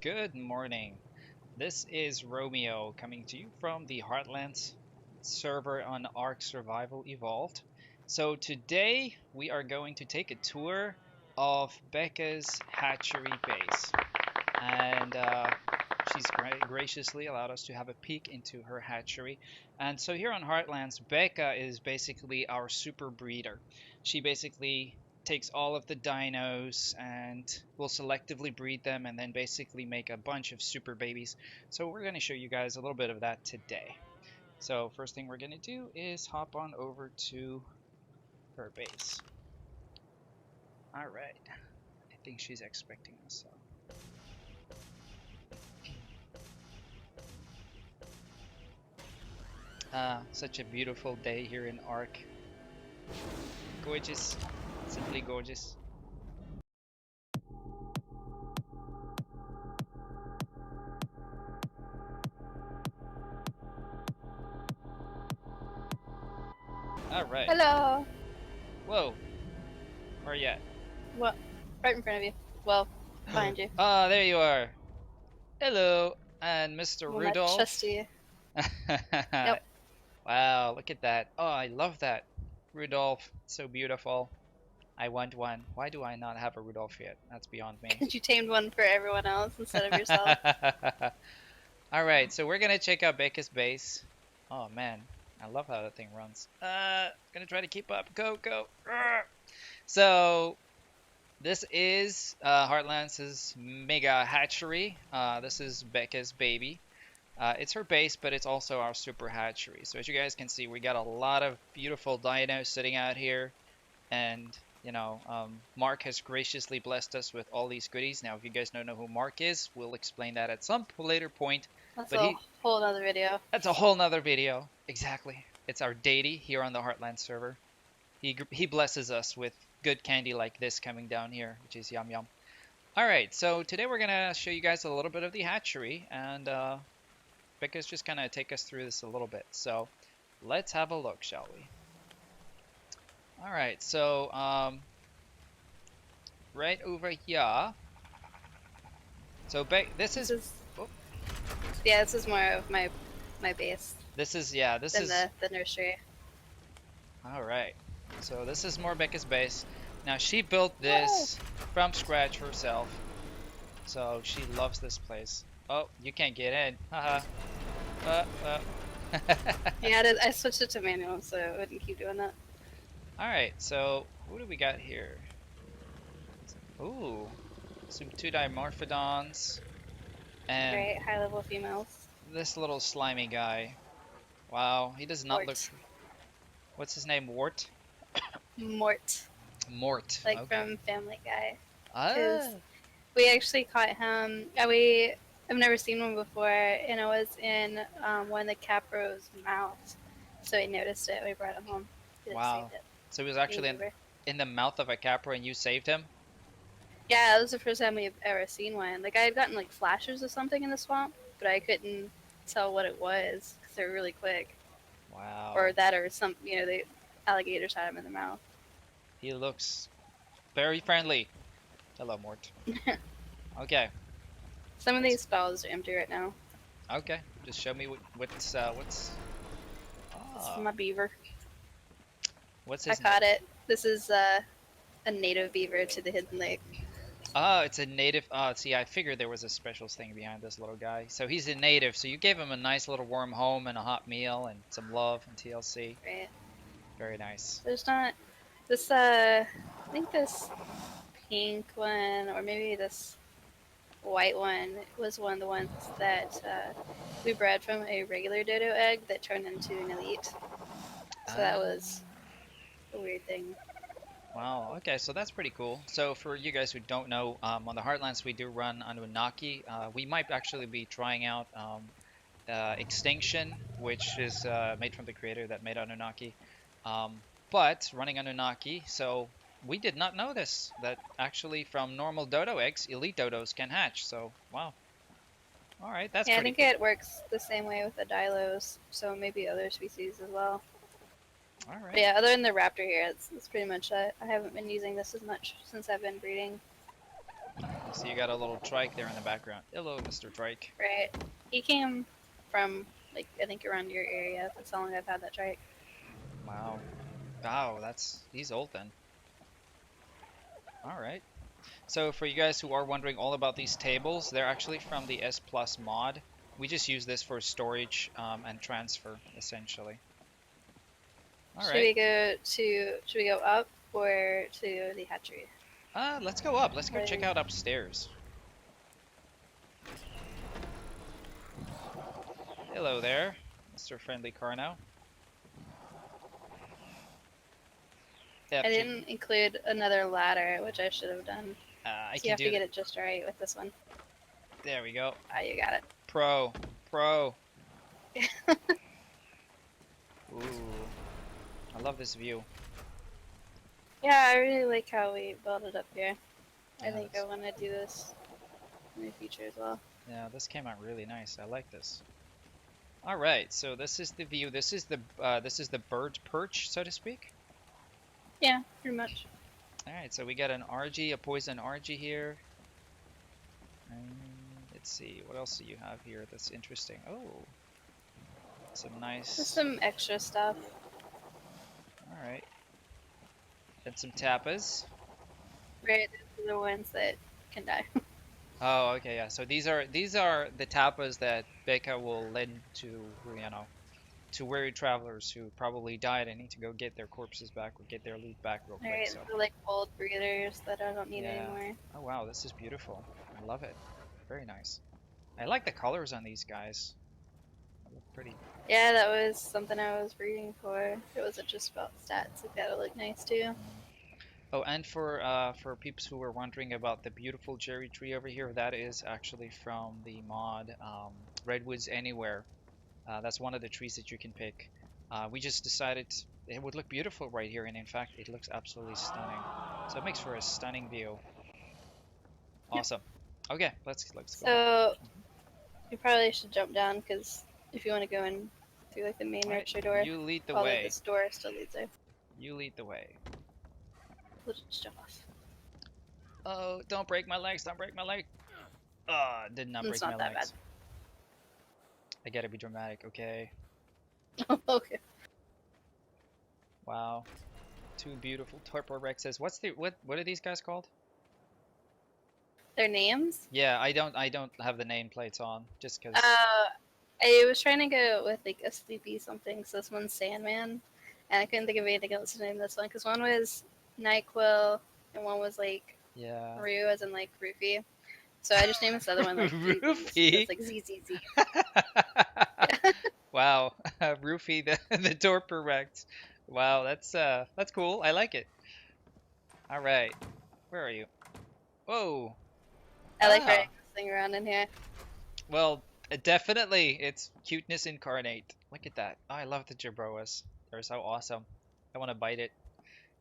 Good morning. This is Romeo coming to you from the Heartlands server on Ark Survival Evolved. So today we are going to take a tour of Becca's hatchery base, and she's graciously allowed us to have a peek into her hatchery. And so here on Heartlands, Becca is basically our super breeder. She basically takes all of the dinos and will selectively breed them and then basically make a bunch of super babies. So we're going to show you guys a little bit of that today. So first thing we're going to do is hop on over to her base. All right. I think she's expecting us. So. Such a beautiful day here in Ark. Gorgeous. Simply gorgeous. All right. Hello. Whoa. Where are you at? What? Right in front of you. Well, behind you. Ah, there you are. Hello. And Mr. Well, my Rudolph. trusty. Yep. Wow, look at that. Oh, I love that. Rudolph. So beautiful. I want one. Why do I not have a Rudolph yet? That's beyond me. Because you tamed one for everyone else instead of yourself. All right, so we're gonna check out Becca's base. Oh man, I love how that thing runs. Gonna try to keep up. Go, go. So this is Heartlands' mega hatchery. This is Becca's baby. It's her base, but it's also our super hatchery. So as you guys can see, we got a lot of beautiful dinos sitting out here, and Mark has graciously blessed us with all these goodies. Now, if you guys don't know who Mark is, we'll explain that at some later point. That's But a whole other video. that's a whole nother video. Exactly. It's our deity here on the Heartland server. He blesses us with good candy like this coming down here, which is yum yum. All right, so today we're gonna show you guys a little bit of the hatchery, and Becca's just gonna take us through this a little bit. So let's have a look, shall we? All right, so right over here. So this This is. is Oh, yeah. This is more of my base this is yeah. This than is the nursery. all right. So this is more Becca's base. Now she built Whoa. this from scratch herself. So she loves this place. Oh, you can't get in. Haha. Uh. Yeah, I switched it to manual so it wouldn't keep doing that. All right. So what do we got here? Ooh, some two dimorphodons and Right, high level females. this little slimy guy. Wow, he does not look. Mort. What's his name? Wart? Mort, Mort. like Okay. from Family Guy. Because Ah. we actually caught him. I've never seen one before, and it was in one of the Capro's mouths. So we noticed it. We brought it home. We Wow. saved it. So he was actually in the mouth of a capra and you saved him? Yeah, it was the first time we've ever seen one. Like I had gotten like flashes of something in the swamp, but I couldn't tell what it was because they're really quick. Wow. Or that, or some, the alligators had him in the mouth. He looks very friendly. Hello, Mort. Okay. Some of these stalls are empty right now. Okay. Just show me what's This is ah, my beaver. what's I his name? caught it. This is a native beaver to the hidden lake. Oh, it's a native. See, I figured there was a special thing behind this little guy. So he's a native. So you gave him a nice little warm home and a hot meal and some love and TLC. Right. Very nice. There's not this. I think this pink one, or maybe this white one, was one of the ones that we bred from a regular dodo egg that turned into an elite. So that Ah. was a weird thing. Wow, okay, so that's pretty cool. So for you guys who don't know, on the Heartlands we do run Anunnaki. We might actually be trying out Extinction, which is made from the creator that made Anunnaki. But running Anunnaki, so we did not know this, that actually from normal dodo eggs, elite dodos can hatch. So wow, all right, that's Yeah, I pretty think cool. it works the same way with the Dilos, so maybe other species as well. All But right, yeah, other than the raptor here, it's pretty much it. I haven't been using this as much since I've been breeding. I see you got a little trike there in the background. Hello, Mr. Trike. Right. He came from like I think around your area. That's how long I've had that trike. Wow. Wow, he's old then. All right. So for you guys who are wondering all about these tables, they're actually from the S Plus mod. We just use this for storage and transfer, essentially. All Should right. we go to? Should we go up or to the hatchery? Let's go up. Let's go check Like, out upstairs. Hello there, Mr. Friendly Carno. I Yep, didn't include another ladder, which I should have done. I So you can have to do get that. it just right with this one. There we go. Ah, you got it. Pro. Pro. Ooh, I love this view. Yeah, I really like how we built it up here. I Yeah, think I want to do this in the future as well. yeah, this came out really nice. I like this. All right, so this is the view. This is the bird's perch, so to speak. Yeah, pretty much. All right, so we got an RG, a poison RG here. And let's see, what else do you have here that's interesting? Oh, some Just nice. some extra stuff. All right, and some tapas. Right, these are the ones that can die. Oh, okay, yeah. So these are the tapas that Becca will lend to, to weary travelers who probably died and need to go get their corpses back or get their loot back real quick. Alright, So, they're like old breeders that I don't need yeah. anymore. Oh wow, this is beautiful. I love it. Very nice. I like the colors on these guys. They look pretty. Yeah, that was something I was breeding for. It wasn't just about stats, it gotta look nice too. Mm. Oh, and for peeps who were wondering about the beautiful cherry tree over here, that is actually from the mod Redwoods Anywhere. That's one of the trees that you can pick. We just decided it would look beautiful right here, and in fact, it looks absolutely stunning. So it makes for a stunning view. Yep. Awesome. Okay, let's go. So, you probably should jump down because if you want to go in through like the main All right, nurture door, you lead the although way. this door still leads there, You lead the way. we'll just jump off. Oh, don't break my legs! Don't break my leg! Ah, did not It's break my not that bad. legs. I gotta be dramatic, okay? Okay. Wow, two beautiful torpor rexes. What are these guys called? Their names? Yeah, I don't have the nameplates on just 'cause. I was trying to go with like a sleepy something, so this one's Sandman, and I couldn't think of anything else to name this one because one was Nyquil and one was like Yeah. Rue, as in like Roofy. So I just named this other one like ZZs. So Roofy. it's like ZZZ. Wow, Roofy the torpor rex. Wow, that's cool. I like it. All right, where are you? Whoa. I like riding Ah. this thing around in here. Well, definitely, it's cuteness incarnate. Look at that. Oh, I love the Jabroas. They're so awesome. I want to bite it.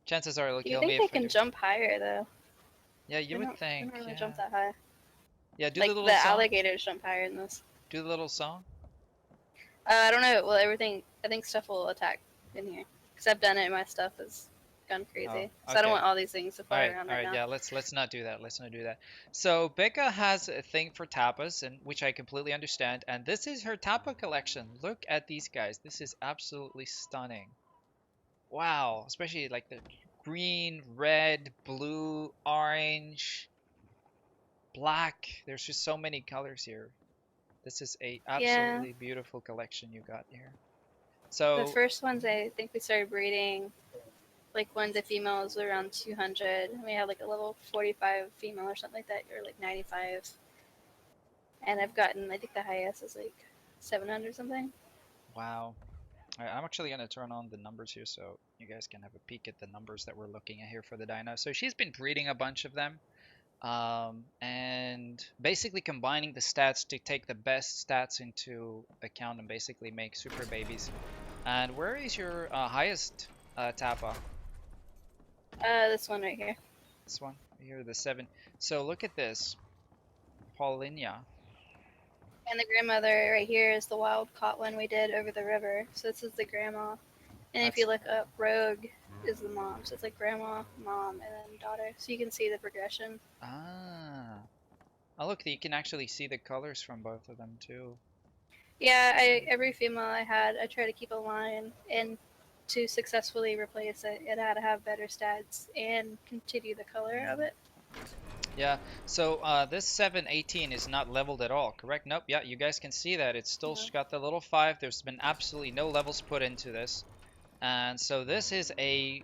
Chances are it'll Do you kill me think they if I can do. jump higher though? Yeah, you would They think. don't really Yeah. jump that high. Yeah, do the Like little the song. alligators jump higher than this. Do the little song. I don't know. Well, everything. I think stuff will attack in here because I've done it. My stuff has gone Oh, crazy. So I don't okay. want all these things to fly around All right right, now. yeah, let's not do that. Let's not do that. So Becca has a thing for tapas, and which I completely understand, and this is her tapa collection. Look at these guys. This is absolutely stunning. Wow, especially like the green, red, blue, orange, black. There's just so many colors here. This is a Yeah. absolutely beautiful collection you got here. The So, first ones I think we started breeding, like one the female was around 200. We had like a level 45 female or something like that, or like 95. And I've gotten, I think the highest is like 700 something. wow. I'm actually going to turn on the numbers here so you guys can have a peek at the numbers that we're looking at here for the dino. So she's been breeding a bunch of them, and basically combining the stats to take the best stats into account and basically make super babies. And where is your highest Tapa? This one right here. This one here, the 7. So look at this, Paulinia. And the grandmother right here is the wild caught one we did over the river. So this is the grandma. And if That's you look up Rogue, is the mom. So it's like grandma, mom, and then daughter. So you can see the progression. Ah. Oh, look, you can actually see the colors from both of them too. Yeah, every female I had, I try to keep a line, and to successfully replace it, it had to have better stats and continue the color of Mm. it. Yeah, so this 718 is not leveled at all, correct? Nope, yeah, you guys can see that. It's still Yeah. got the little 5. There's been absolutely no levels put into this. And so this is a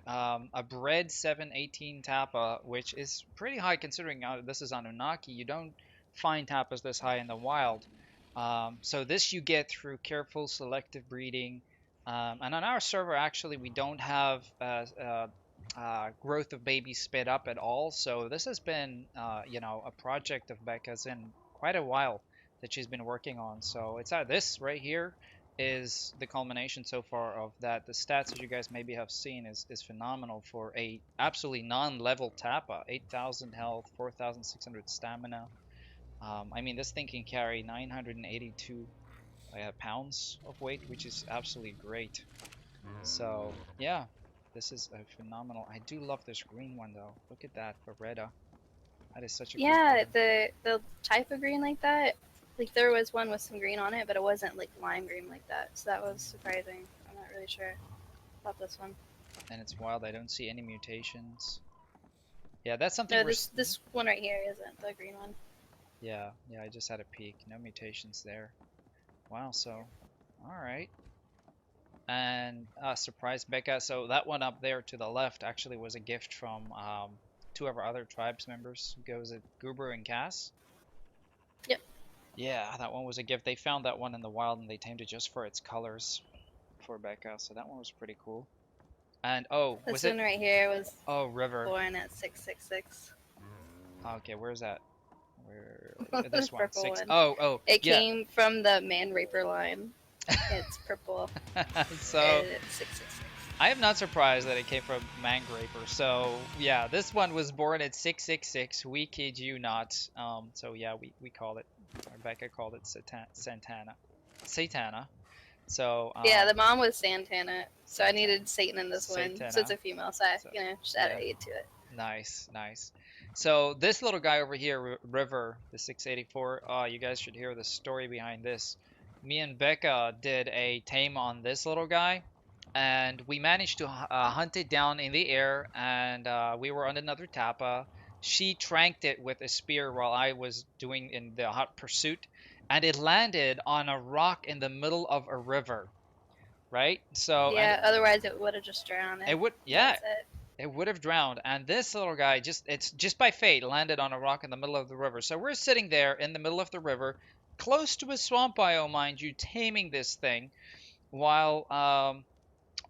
bred 718 Tapa, which is pretty high considering this is Anunnaki. You don't find Tapas this high in the wild. So this you get through careful selective breeding. And on our server, actually, we don't have growth of babies sped up at all. So this has been, a project of Becca's in quite a while that she's been working on. So it's this right here is the culmination so far of that. The stats that you guys maybe have seen is phenomenal for a absolutely non-level Tapa. 8,000 health, 4,600 stamina. I mean, this thing can carry 982 pounds of weight, which is absolutely great. So yeah, this is a phenomenal. I do love this green one though. Look at that, Beretta. That is such a cool Yeah, color. the type of green like that, like there was one with some green on it, but it wasn't like lime green like that. So that was surprising. I'm not really sure about this one. And it's wild. I don't see any mutations. Yeah, that's something No, we're. this one right here isn't the green one. Yeah, yeah, I just had a peek. No mutations there. Wow, so all right. And surprise Becca. So that one up there to the left actually was a gift from two of our other tribes members. Goes at Goober and Cass. Yep. Yeah, that one was a gift. They found that one in the wild and they tamed it just for its colors for Becca. So that one was pretty cool. And oh, This was it? one right here was Oh, River. born at 666. Okay, where's that? Where? This This one, purple six. one. Oh, oh, It yeah. came from the man raper line. It's purple So and it's 666. I am not surprised that it came from Mangraper. So yeah, this one was born at 666. We kid you not. So yeah, we called it. Rebecca called it Santana, Satana. So Yeah, the mom was Santana, so I Santana, needed Satan in this one. So it's Satana. a female, so I, So just yeah, added 8 to it. nice, nice. So this little guy over here, River, the 684. You guys should hear the story behind this. Me and Becca did a tame on this little guy, and we managed to hunt it down in the air, and we were on another tapa. She tranked it with a spear while I was doing in the hot pursuit, and it landed on a rock in the middle of a river, right? So, and Yeah, otherwise it would have just drowned it it. would, yeah, That's it. it would have drowned. And this little guy it's just by fate landed on a rock in the middle of the river. So we're sitting there in the middle of the river, close to a swamp biome, mind you, taming this thing, while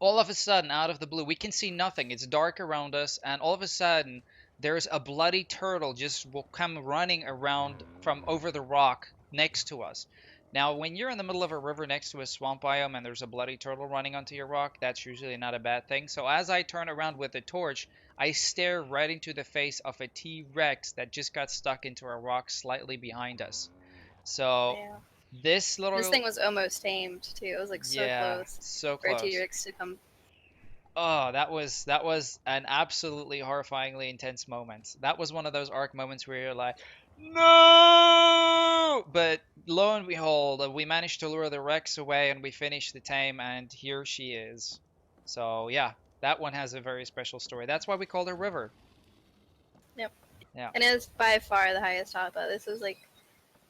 all of a sudden, out of the blue, we can see nothing. It's dark around us, and all of a sudden, there's a bloody turtle just will come running around from over the rock next to us. Now, when you're in the middle of a river next to a swamp biome and there's a bloody turtle running onto your rock, that's usually not a bad thing. So as I turn around with the torch, I stare right into the face of a T-Rex that just got stuck into a rock slightly behind us. So Yeah. this This little, thing was almost tamed too. It was like so yeah, close so for a close. T-Rex to come. Oh, that was an absolutely horrifyingly intense moment. That was one of those arc moments where you're like, no! But lo and behold, we managed to lure the Rex away and we finished the tame, and here she is. So yeah, that one has a very special story. That's why we called her River. Yep. Yeah. And it is by far the highest tapa. This is like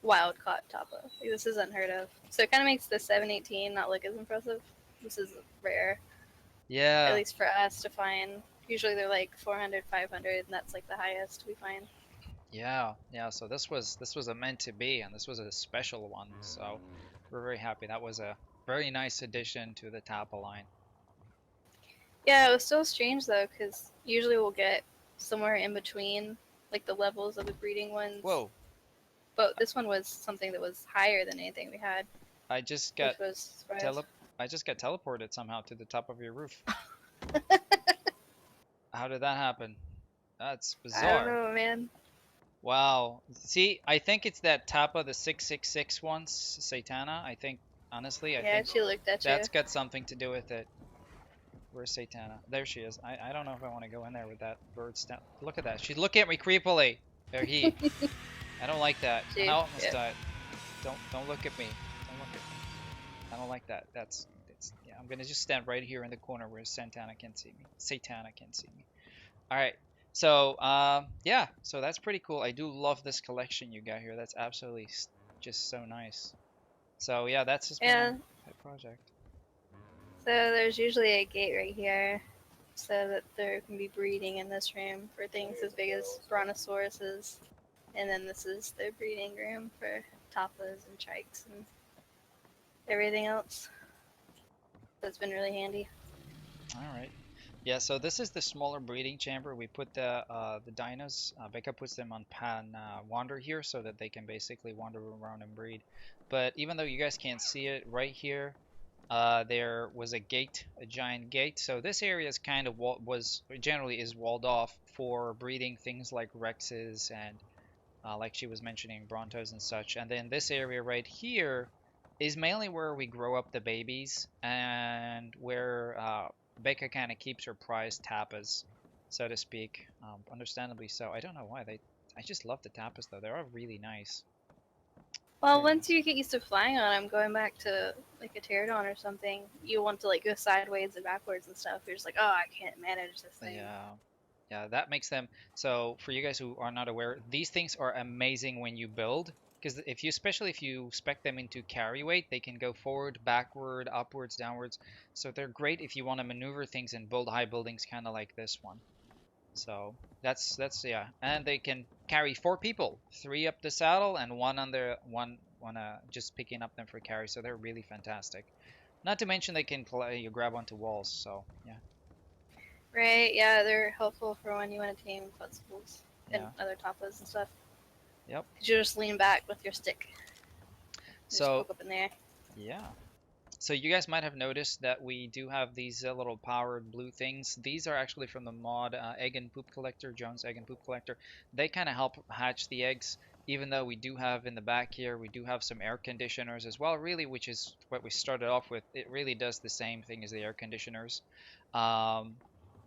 wild caught tapa. Like, this is unheard of. So it kind of makes the 718 not look as impressive. This is rare, at Yeah. least for us to find. Usually they're like 400, 500, and that's like the highest we find. Yeah. Yeah. So this was a meant to be, and this was a special one. So we're very happy. That was a very nice addition to the Tapa line. Yeah, it was still strange though, because usually we'll get somewhere in between, like the levels of the breeding ones. Whoa. But this one was something that was higher than anything we had, I just got which was a surprise. tele I just got teleported somehow to the top of your roof. How did that happen? That's I don't bizarre. know, man. Wow. See, I think it's that Tapa, the 666 one, Satana. I think, honestly, I Yeah, think she looked at you. that's got something to do with it. Where's Satana? There she is. I don't know if I want to go in there with that bird stat. Look at that. She's looking at me creepily. There he. I don't like that. And I She, almost yeah. died. Don't look at me. Don't look at me. I don't like that. That's yeah. I'm gonna just stand right here in the corner where Santana can see me. Satana can see me. All right. So yeah. So that's pretty cool. I do love this collection you got here. That's absolutely just so nice. So yeah, that's just been our And pet project. so there's usually a gate right here so that there can be breeding in this room for things as big as brontosauruses. And then this is the breeding room for tapas and trikes and everything else. That's been really handy. All right. Yeah, so this is the smaller breeding chamber. We put the dinos. Becca puts them on pan wander here so that they can basically wander around and breed. But even though you guys can't see it right here, there was a gate, a giant gate. So this area is kind of was generally is walled off for breeding things like rexes and like she was mentioning, Brontos and such. And then this area right here is mainly where we grow up the babies and where Becca kind of keeps her prized tapas, so to speak. Understandably so. I don't know why they. I just love the tapas though. They're all really nice. Well, Very once nice. you get used to flying on them, going back to like a pterodon or something, you want to like go sideways and backwards and stuff. You're just like, oh, I can't manage this thing. Yeah. Yeah, that makes them so for you guys who are not aware, these things are amazing when you build because if you especially if you spec them into carry weight, they can go forward, backward, upwards, downwards. So they're great if you want to maneuver things and build high buildings kind of like this one. So that's yeah, and they can carry four people, three up the saddle and one on the one just picking up them for carry. So they're really fantastic. Not to mention they can play you grab onto walls. So yeah, Right? Yeah, they're helpful for when you want to tame flexibles and yeah, other tapas and stuff. yep. Cause you just lean back with your stick and just So poke up in there. yeah. So you guys might have noticed that we do have these little powered blue things. These are actually from the mod Egg and Poop Collector, Jones Egg and Poop Collector. They kind of help hatch the eggs, even though we do have in the back here, we do have some air conditioners as well, really, which is what we started off with. It really does the same thing as the air conditioners. Um,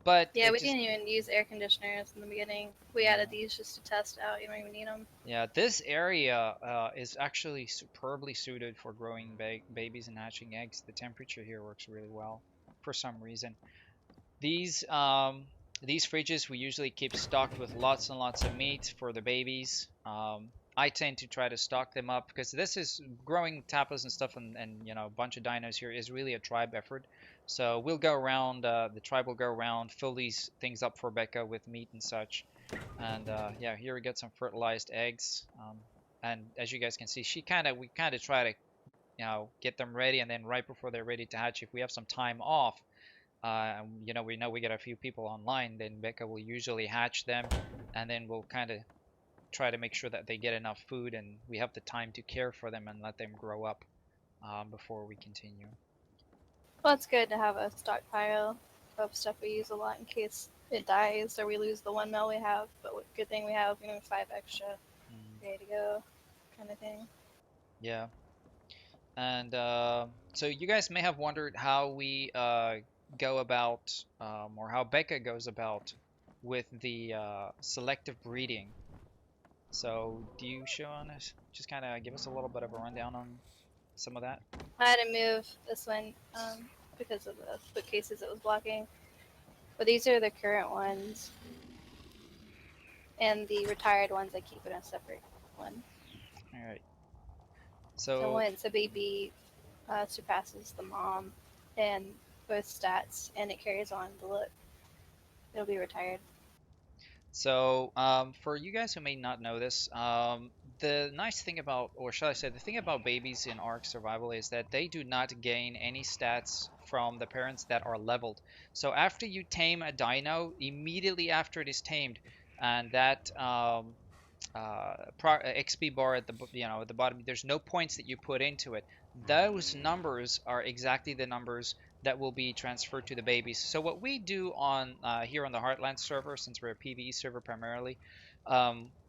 but Yeah, it we just, didn't even use air conditioners in the beginning. We added yeah. these just to test out. You don't even need them. Yeah, this area is actually superbly suited for growing babies and hatching eggs. The temperature here works really well for some reason. These these fridges we usually keep stocked with lots and lots of meat for the babies. I tend to try to stock them up because this is growing tapas and stuff and you know a bunch of dinos here is really a tribe effort. So we'll go around, the tribe will go around, fill these things up for Becca with meat and such. And yeah, here we get some fertilized eggs. And as you guys can see, we kind of try to get them ready, and then right before they're ready to hatch, if we have some time off, you know we get a few people online, then Becca will usually hatch them, and then we'll kind of try to make sure that they get enough food and we have the time to care for them and let them grow up before we continue. Well, it's good to have a stockpile of stuff we use a lot in case it dies or we lose the one mil we have. But good thing we have, five extra Mm, ready to go, kind of thing. yeah. And so you guys may have wondered how we go about, or how Becca goes about with the selective breeding. So do you, Sean, just kind of give us a little bit of a rundown on some of that? I had to move this one because of the bookcases it was blocking. But these are the current ones, and the retired ones I keep in a separate one. All right. So So once a baby surpasses the mom in both stats and it carries on the look, it'll be retired. For you guys who may not know this, the nice thing about, or shall I say, the thing about babies in Ark Survival is that they do not gain any stats from the parents that are leveled. So after you tame a dino, immediately after it is tamed, and that XP bar at the at the bottom, there's no points that you put into it. Those numbers are exactly the numbers that will be transferred to the babies. So what we do on here on the Heartland server, since we're a PvE server primarily,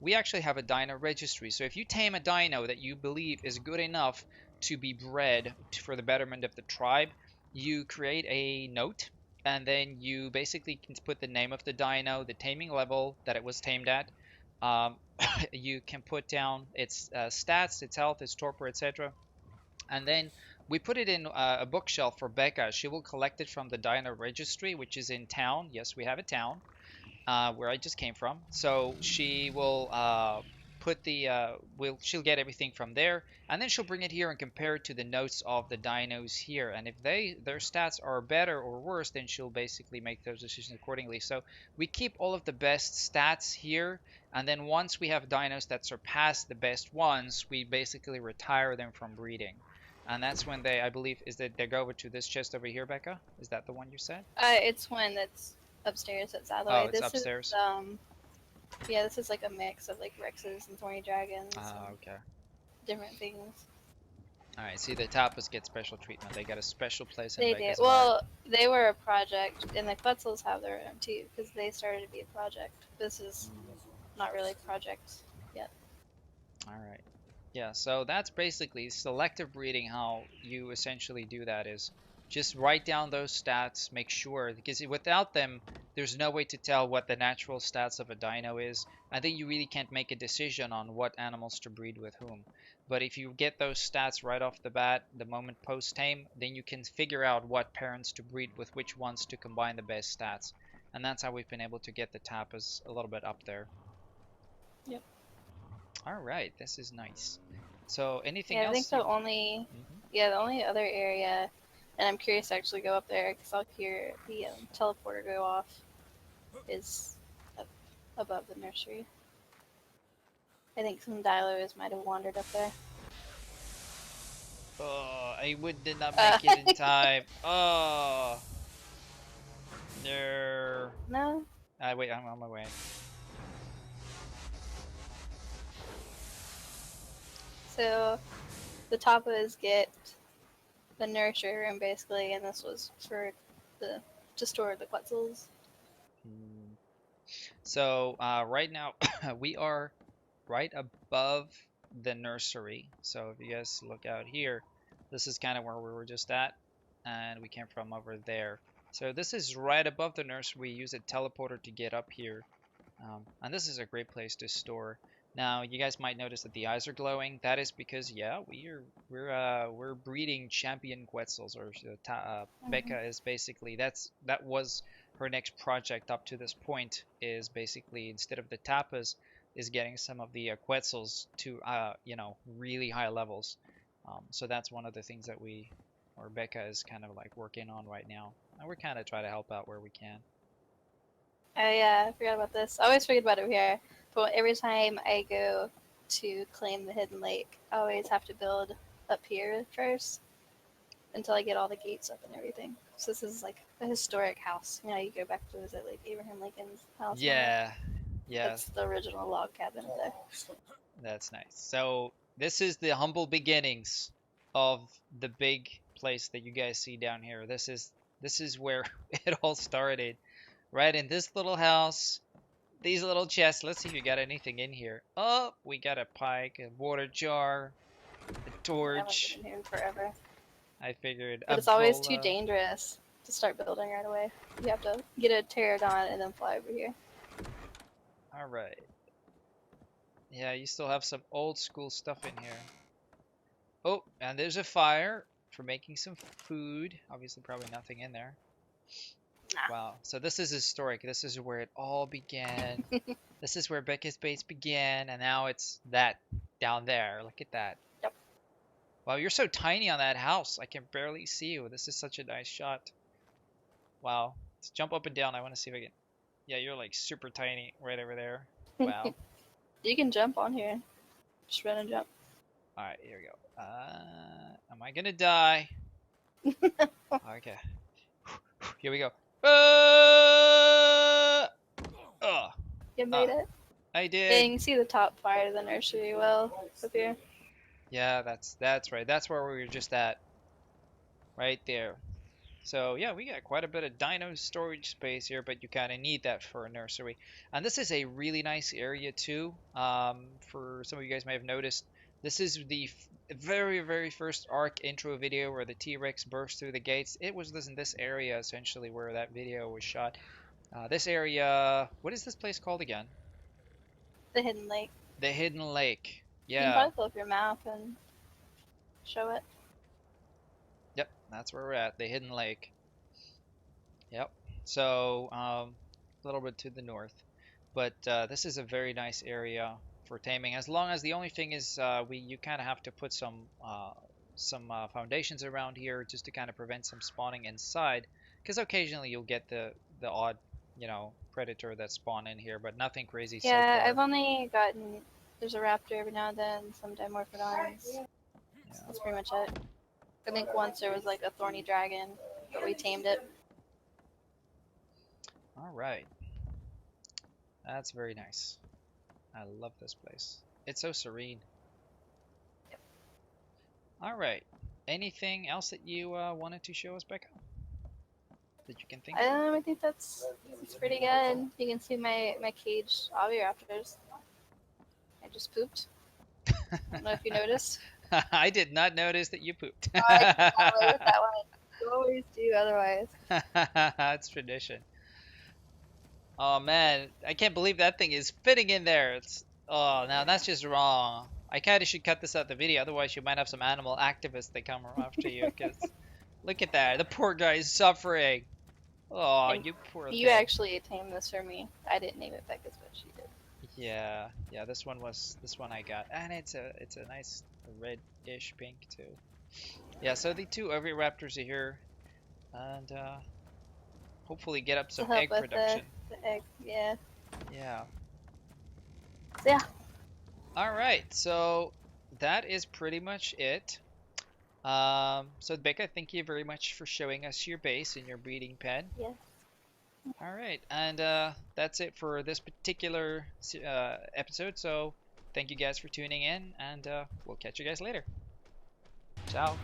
we actually have a dino registry. So if you tame a dino that you believe is good enough to be bred for the betterment of the tribe, you create a note and then you basically can put the name of the dino, the taming level that it was tamed at. Um, you can put down its stats, its health, its torpor, etc. And then we put it in a bookshelf for Becca. She will collect it from the dino registry, which is in town. Yes, we have a town where I just came from. So she will put the will she'll get everything from there, and then she'll bring it here and compare it to the notes of the dinos here. And if their stats are better or worse, then she'll basically make those decisions accordingly. So we keep all of the best stats here, and then once we have dinos that surpass the best ones, we basically retire them from breeding. And that's when they, I believe, is that they go over to this chest over here, Becca? Is that the one you said? It's one that's upstairs that's out of the Oh, way. it's This is upstairs. yeah, this is like a mix of like Rexes and Thorny Dragons and Ah, okay. different things. All right, see, the tapas get special treatment. They got a special place in They do. Becca's heart. Well, they were a project, and the Quetzals have their own too because they started to be a project. This is not really a project yet. All right. Yeah, so that's basically selective breeding. How you essentially do that is just write down those stats, make sure, because without them, there's no way to tell what the natural stats of a dino is. I think you really can't make a decision on what animals to breed with whom. But if you get those stats right off the bat, the moment post-tame, then you can figure out what parents to breed with which ones to combine the best stats. And that's how we've been able to get the tapas a little bit up there. Yep. All right, this is nice. So anything Yeah, I think else you? Mhm. the only other area, and I'm curious to actually go up there because I'll hear the teleporter go off, is up above the nursery. I think some dilos might have wandered up there. Oh, did not Uh, make it in time. Oh, no. no. Wait, I'm on my way. So the tapas get the nursery room basically, and this was for the to store the Quetzals. Hmm. So right now we are right above the nursery. So if you guys look out here, this is kind of where we were just at, and we came from over there. So this is right above the nursery. We use a teleporter to get up here. And this is a great place to store. Now, you guys might notice that the eyes are glowing. That is because, yeah, we're breeding champion Quetzals, or Mm-hmm. Becca is basically that was her next project up to this point. Is basically instead of the tapas, is getting some of the Quetzals to really high levels. So that's one of the things that or Becca is kind of like working on right now, and we're kind of trying to help out where we can. I forgot about this. I always forget about it here, but every time I go to claim the hidden lake, I always have to build up here first until I get all the gates up and everything. So this is like a historic house. You know, you go back to visit like Abraham Lincoln's house and all that. Yeah, yeah. That's the original log cabin up there. That's nice. So this is the humble beginnings of the big place that you guys see down here. This is where it all started, right in this little house, these little chests. Let's see if you got anything in here. Oh, we got a pike, a water jar, a I haven't been torch. in here in forever. I figured But a it's always too bola. dangerous to start building right away. You have to get a pterodon and then fly over here. All right. Yeah, you still have some old school stuff in here. Oh, and there's a fire for making some food. Obviously, probably nothing in there. Wow. So this is historic. This is where it all began. This is where Becca's base began, and now it's that down there. Look at that. Yep. Wow, you're so tiny on that house. I can barely see you. This is such a nice shot. Wow. Let's jump up and down. I want to see if I can. Yeah, you're like super tiny right over there. Wow. You can jump on here. Just run and jump. All right, here we go. Am I gonna die? Okay. Here we go. Oh, You made ah, it. I Yeah, did. you can see the top part of the nursery well up here. Yeah, that's right. That's where we were just at, right there. So yeah, we got quite a bit of dino storage space here, but you kind of need that for a nursery. And this is a really nice area too. For some of you guys may have noticed, This is the very, very first Ark intro video where the T-Rex burst through the gates. It was in this area essentially where that video was shot. This area, what is this place called again? The Hidden Lake. The Hidden Lake. You can Yeah. probably pull up your map and show it. Yep, that's where we're at. The Hidden Lake. Yep. So, a little bit to the north. But this is a very nice area for taming. As long as the only thing is, you kind of have to put some foundations around here just to kind of prevent some spawning inside, because occasionally you'll get the odd, predator that spawn in here, but nothing crazy so Yeah, far. I've only gotten. There's a raptor every now and then, some dimorphodons. Yeah. That's pretty much it. I think once there was like a thorny dragon, but we tamed it. All right. That's very nice. I love this place. It's so serene. All right. Anything else that you wanted to show us, Becca? That you can think of? I think that's pretty good. You can see my caged oviraptors. I just pooped. I don't know if you noticed. I did not notice that you pooped. Oh, I just got away with that one. You always do otherwise. It's tradition. Oh man, I can't believe that thing is fitting in there. Oh, now that's just wrong. I kind of should cut this out the video, otherwise you might have some animal activists that come after you. Cause look at that, the poor guy is suffering. Oh, And you poor you thing. actually tamed this for me. I didn't name it Becca's, but she did. Yeah, yeah. This one I got, and it's a nice red-ish pink too. Yeah. So the two oviraptors are here, and hopefully get up To some help egg with production. the egg, yeah. Yeah. So yeah, All right. So that is pretty much it. So Becca, thank you very much for showing us your base and your breeding pen. yes. All right, and that's it for this particular episode. So thank you guys for tuning in, and we'll catch you guys later. Ciao.